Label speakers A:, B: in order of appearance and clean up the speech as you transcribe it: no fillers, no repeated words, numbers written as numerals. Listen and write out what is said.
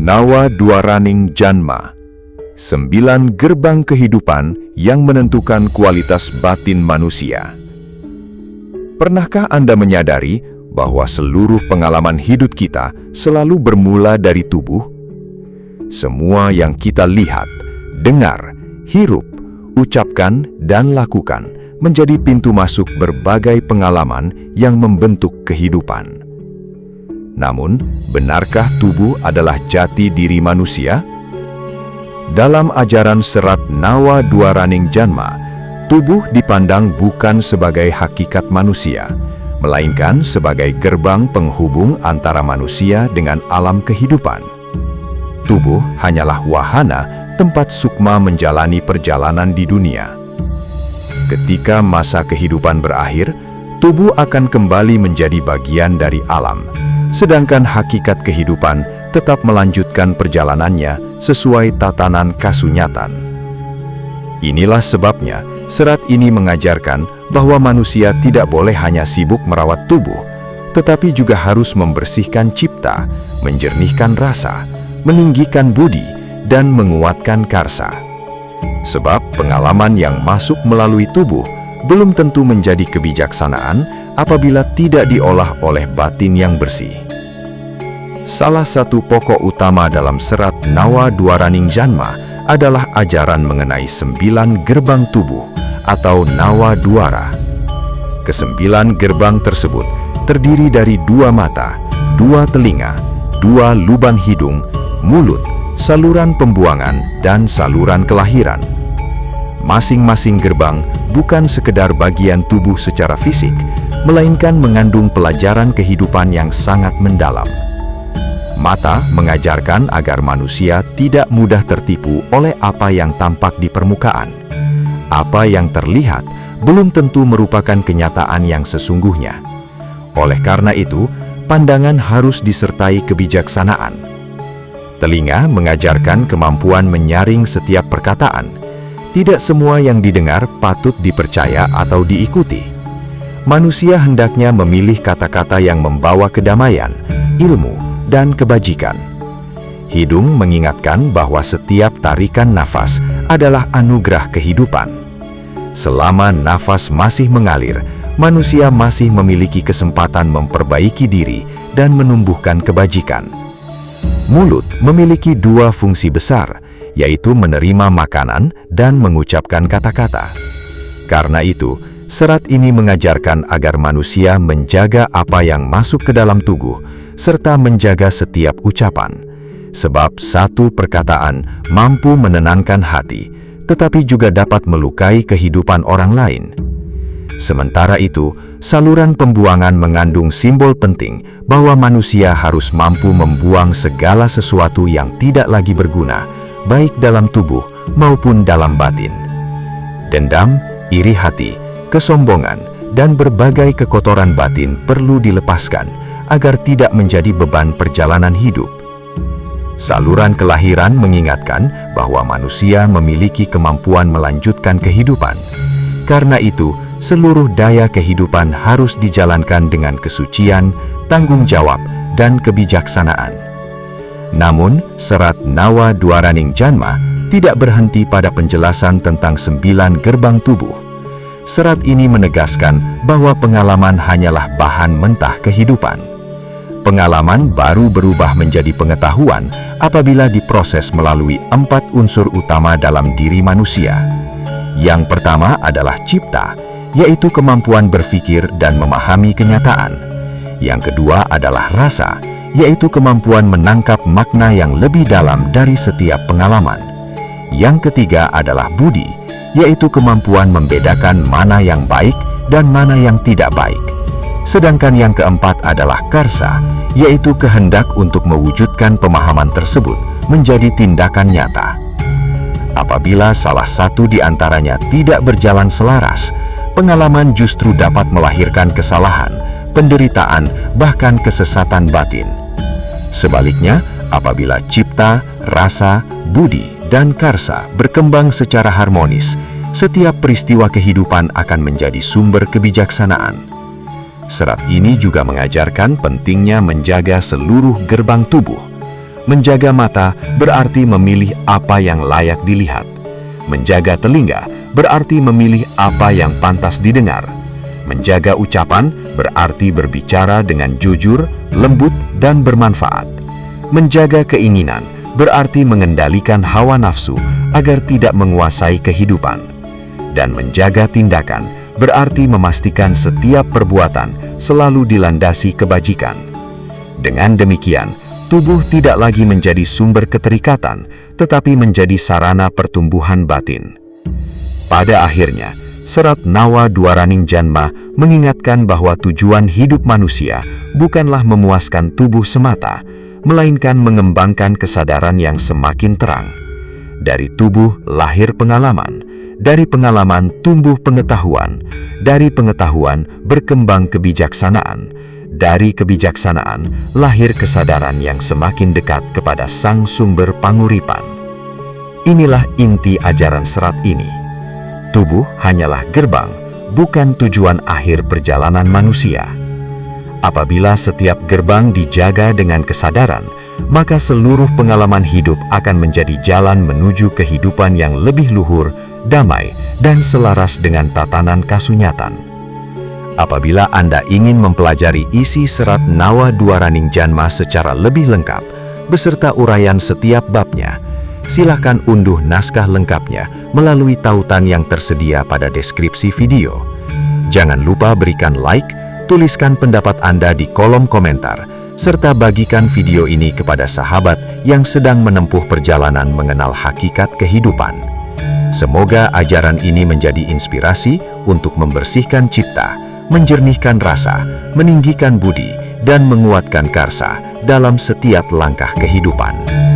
A: Nawadwaraning Janma, 9 gerbang kehidupan yang menentukan kualitas batin manusia. Pernahkah Anda menyadari bahwa seluruh pengalaman hidup kita selalu bermula dari tubuh? Semua yang kita lihat, dengar, hirup, ucapkan, dan lakukan menjadi pintu masuk berbagai pengalaman yang membentuk kehidupan. Namun, benarkah tubuh adalah jati diri manusia? Dalam ajaran serat Nawadwaraning Janma, tubuh dipandang bukan sebagai hakikat manusia, melainkan sebagai gerbang penghubung antara manusia dengan alam kehidupan. Tubuh hanyalah wahana tempat sukma menjalani perjalanan di dunia. Ketika masa kehidupan berakhir, tubuh akan kembali menjadi bagian dari alam, sedangkan hakikat kehidupan tetap melanjutkan perjalanannya sesuai tatanan kasunyatan. Inilah sebabnya serat ini mengajarkan bahwa manusia tidak boleh hanya sibuk merawat tubuh, tetapi juga harus membersihkan cipta, menjernihkan rasa, meninggikan budi, dan menguatkan karsa. Sebab pengalaman yang masuk melalui tubuh belum tentu menjadi kebijaksanaan apabila tidak diolah oleh batin yang bersih. Salah satu pokok utama dalam serat Nawadwaraning Janma adalah ajaran mengenai 9 gerbang tubuh atau Nawadwara. Ke-9 gerbang tersebut terdiri dari 2 mata, 2 telinga, 2 lubang hidung, mulut, saluran pembuangan, dan saluran kelahiran. Masing-masing gerbang bukan sekedar bagian tubuh secara fisik, melainkan mengandung pelajaran kehidupan yang sangat mendalam. Mata mengajarkan agar manusia tidak mudah tertipu oleh apa yang tampak di permukaan. Apa yang terlihat belum tentu merupakan kenyataan yang sesungguhnya. Oleh karena itu, pandangan harus disertai kebijaksanaan. Telinga mengajarkan kemampuan menyaring setiap perkataan. Tidak semua yang didengar patut dipercaya atau diikuti. Manusia hendaknya memilih kata-kata yang membawa kedamaian, ilmu, dan kebajikan. Hidung mengingatkan bahwa setiap tarikan nafas adalah anugerah kehidupan. Selama nafas masih mengalir, manusia masih memiliki kesempatan memperbaiki diri dan menumbuhkan kebajikan. Mulut memiliki 2 fungsi besar, yaitu menerima makanan dan mengucapkan kata-kata. Karena itu, serat ini mengajarkan agar manusia menjaga apa yang masuk ke dalam tubuh, serta menjaga setiap ucapan. Sebab satu perkataan mampu menenangkan hati, tetapi juga dapat melukai kehidupan orang lain. Sementara itu, saluran pembuangan mengandung simbol penting bahwa manusia harus mampu membuang segala sesuatu yang tidak lagi berguna, baik dalam tubuh maupun dalam batin. Dendam, iri hati, kesombongan, dan berbagai kekotoran batin perlu dilepaskan agar tidak menjadi beban perjalanan hidup. Saluran kelahiran mengingatkan bahwa manusia memiliki kemampuan melanjutkan kehidupan. Karena itu, seluruh daya kehidupan harus dijalankan dengan kesucian, tanggung jawab, dan kebijaksanaan. Namun, serat Nawadwaraning Janma tidak berhenti pada penjelasan tentang 9 gerbang tubuh. Serat ini menegaskan bahwa pengalaman hanyalah bahan mentah kehidupan. Pengalaman baru berubah menjadi pengetahuan apabila diproses melalui 4 unsur utama dalam diri manusia. Yang pertama adalah cipta, yaitu kemampuan berpikir dan memahami kenyataan. Yang kedua adalah rasa, yaitu kemampuan menangkap makna yang lebih dalam dari setiap pengalaman. Yang ketiga adalah budi, yaitu kemampuan membedakan mana yang baik dan mana yang tidak baik. Sedangkan yang keempat adalah karsa, yaitu kehendak untuk mewujudkan pemahaman tersebut menjadi tindakan nyata. Apabila salah satu di antaranya tidak berjalan selaras, pengalaman justru dapat melahirkan kesalahan, penderitaan, bahkan kesesatan batin. Sebaliknya, apabila cipta, rasa, budi, dan karsa berkembang secara harmonis, setiap peristiwa kehidupan akan menjadi sumber kebijaksanaan. Serat ini juga mengajarkan pentingnya menjaga seluruh gerbang tubuh.
B: Menjaga mata berarti memilih apa yang layak dilihat. Menjaga telinga berarti memilih apa yang pantas didengar. Menjaga ucapan berarti berbicara dengan jujur, lembut, dan bermanfaat. Menjaga keinginan berarti mengendalikan hawa nafsu agar tidak menguasai kehidupan. Dan menjaga tindakan berarti memastikan setiap perbuatan selalu dilandasi kebajikan. Dengan demikian, tubuh tidak lagi menjadi sumber keterikatan, tetapi menjadi sarana pertumbuhan batin. Pada akhirnya, Serat Nawa Dwaraning Janma mengingatkan bahwa tujuan hidup manusia bukanlah memuaskan tubuh semata, melainkan mengembangkan kesadaran yang semakin terang. Dari tubuh lahir pengalaman, dari pengalaman tumbuh pengetahuan, dari pengetahuan berkembang kebijaksanaan, dari kebijaksanaan lahir kesadaran yang semakin dekat kepada sang sumber panguripan. Inilah inti ajaran serat ini. Tubuh hanyalah gerbang, bukan tujuan akhir perjalanan manusia. Apabila setiap gerbang dijaga dengan kesadaran, maka seluruh pengalaman hidup akan menjadi jalan menuju kehidupan yang lebih luhur, damai, dan selaras dengan tatanan kasunyatan. Apabila Anda ingin mempelajari isi Serat Nawa Dwaraning Janma secara lebih lengkap, beserta uraian setiap babnya, silakan unduh naskah lengkapnya melalui tautan yang tersedia pada deskripsi video. Jangan lupa berikan like, tuliskan pendapat Anda di kolom komentar, serta bagikan video ini kepada sahabat yang sedang menempuh perjalanan mengenal hakikat kehidupan. Semoga ajaran ini menjadi inspirasi untuk membersihkan cipta, menjernihkan rasa, meninggikan budi, dan menguatkan karsa dalam setiap langkah kehidupan.